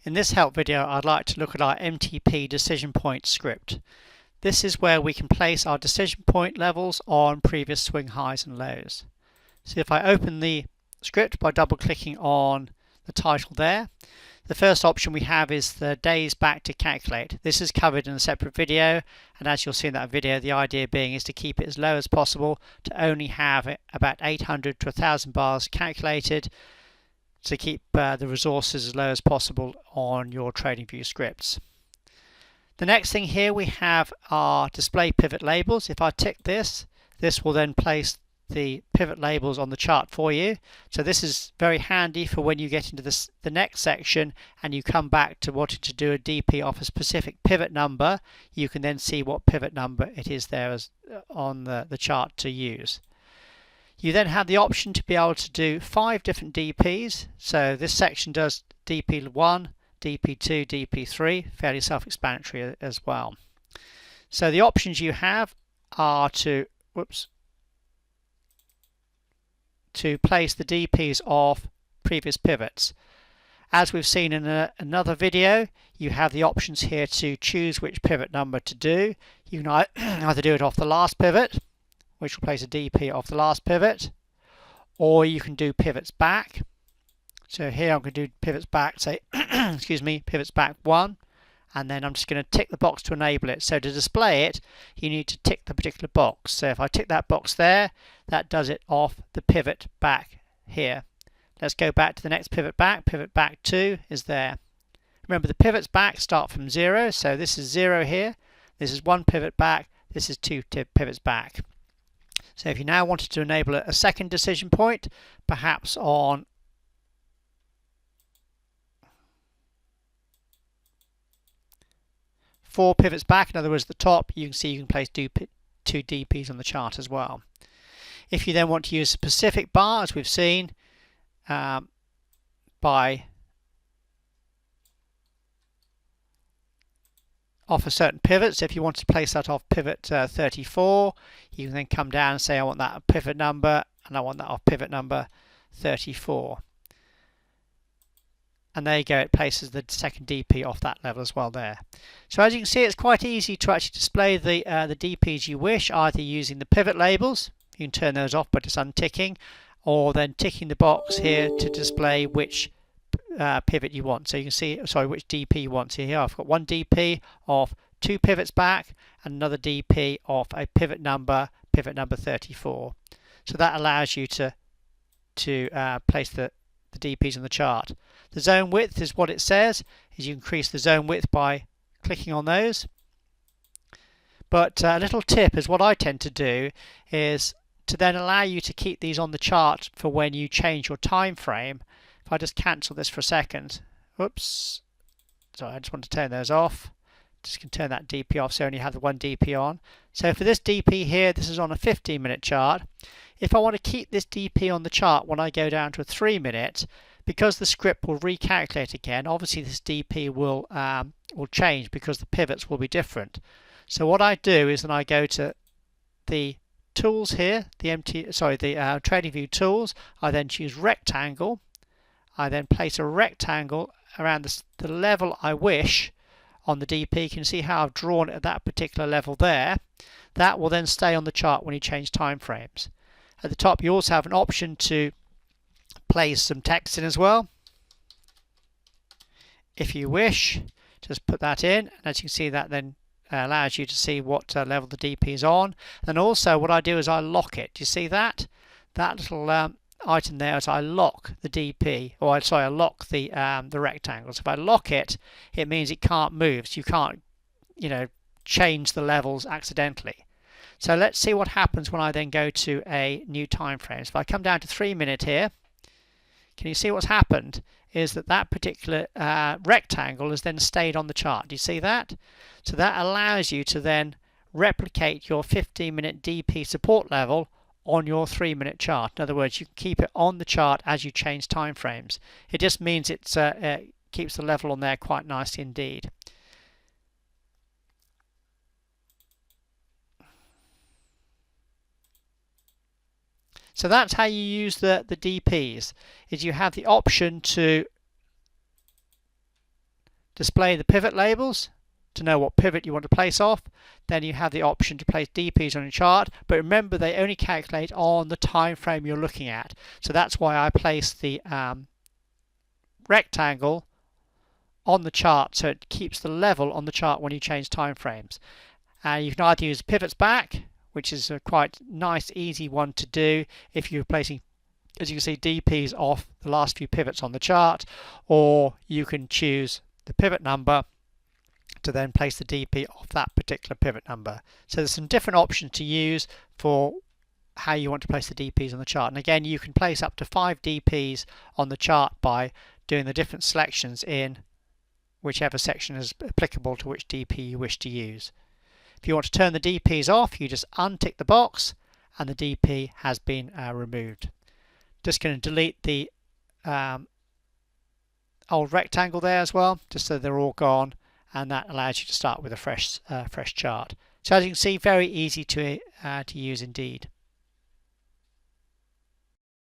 In this help video, I'd like to look at our MTP decision point script. This is where we can place our decision point levels on previous swing highs and lows. So if I open the script by double clicking on the title there, the first option we have is the days back to calculate. This is covered in a separate video, and as you'll see in that video, the idea being is to keep it as low as possible, to only have about 800 to 1000 bars calculated, to keep the resources as low as possible on your TradingView scripts. The next thing here we have our display pivot labels. If I tick this, this will then place the pivot labels on the chart for you. So this is very handy for when you get into the next section and you come back to wanting to do a DP off a specific pivot number. You can then see what pivot number it is there as on the chart to use. You then have the option to be able to do 5 different DPs. So this section does DP1, DP2, DP3, fairly self-explanatory as well. So the options you have are to place the DPs of previous pivots. As we've seen in another video, you have the options here to choose which pivot number to do. You can either do it off the last pivot, which will place a DP off the last pivot, or you can do pivots back. So here I'm going to do pivots back, say, excuse me, pivots back 1, and then I'm just going to tick the box to enable it. So to display it, you need to tick the particular box. So if I tick that box there, that does it off the pivot back here. Let's go back to the next pivot back 2 is there. Remember, the pivots back start from 0, so this is 0 here, this is 1 pivot back, this is 2 pivots back. So if you now wanted to enable a second decision point, perhaps on four pivots back, in other words the top, you can see you can place 2 DPs on the chart as well. If you then want to use a specific bar, as we've seen, by off a certain pivot. So if you want to place that off pivot 34, you can then come down and say I want that pivot number, and I want that off pivot number 34. And there you go, it places the second DP off that level as well there. So as you can see, it's quite easy to actually display the DPs you wish, either using the pivot labels. You can turn those off by just unticking, or then ticking the box here to display which pivot you want. So you can see, which DP you want. So here I've got one DP of 2 pivots back and another DP of a pivot number 34. So that allows you to place the DPs on the chart. The zone width is what it says, is you increase the zone width by clicking on those. But a little tip is what I tend to do is to then allow you to keep these on the chart for when you change your time frame. If I just cancel this for a second, oops, so I just want to turn those off. Just can turn that DP off, so I only have the one DP on. So for this DP here, this is on a 15-minute chart. If I want to keep this DP on the chart when I go down to a 3-minute, because the script will recalculate again, obviously this DP will change because the pivots will be different. So what I do is then I go to the tools here, the TradingView tools. I then choose rectangle. I then place a rectangle around the level I wish on the DP. You can see how I've drawn it at that particular level there. That will then stay on the chart when you change time frames. At the top you also have an option to place some text in as well. If you wish, just put that in, and as you can see, that then allows you to see what level the DP is on. And also what I do is I lock it. Do you see that? That little item there is I lock the DP, or I lock the rectangles. If I lock it, it means it can't move, so you can't, change the levels accidentally. So let's see what happens when I then go to a new time frame. So if I come down to 3-minute here, can you see what's happened is that particular rectangle has then stayed on the chart. Do you see that? So that allows you to then replicate your 15-minute DP support level on your 3-minute chart. In other words, you can keep it on the chart as you change time frames. It just means it keeps the level on there quite nicely indeed. So that's how you use the DPs, is you have the option to display the pivot labels to know what pivot you want to place off. Then you have the option to place DPs on your chart, but remember they only calculate on the time frame you're looking at. So that's why I place the rectangle on the chart, so it keeps the level on the chart when you change time frames. And you can either use pivots back, which is a quite nice easy one to do if you're placing, as you can see, DPs off the last few pivots on the chart, or you can choose the pivot number to then place the DP off that particular pivot number. So there's some different options to use for how you want to place the DPs on the chart. And again, you can place up to 5 DPs on the chart by doing the different selections in whichever section is applicable to which DP you wish to use. If you want to turn the DPs off, you just untick the box and the DP has been removed. Just going to delete the old rectangle there as well, just so they're all gone, and that allows you to start with a fresh chart. So as you can see, very easy to use indeed.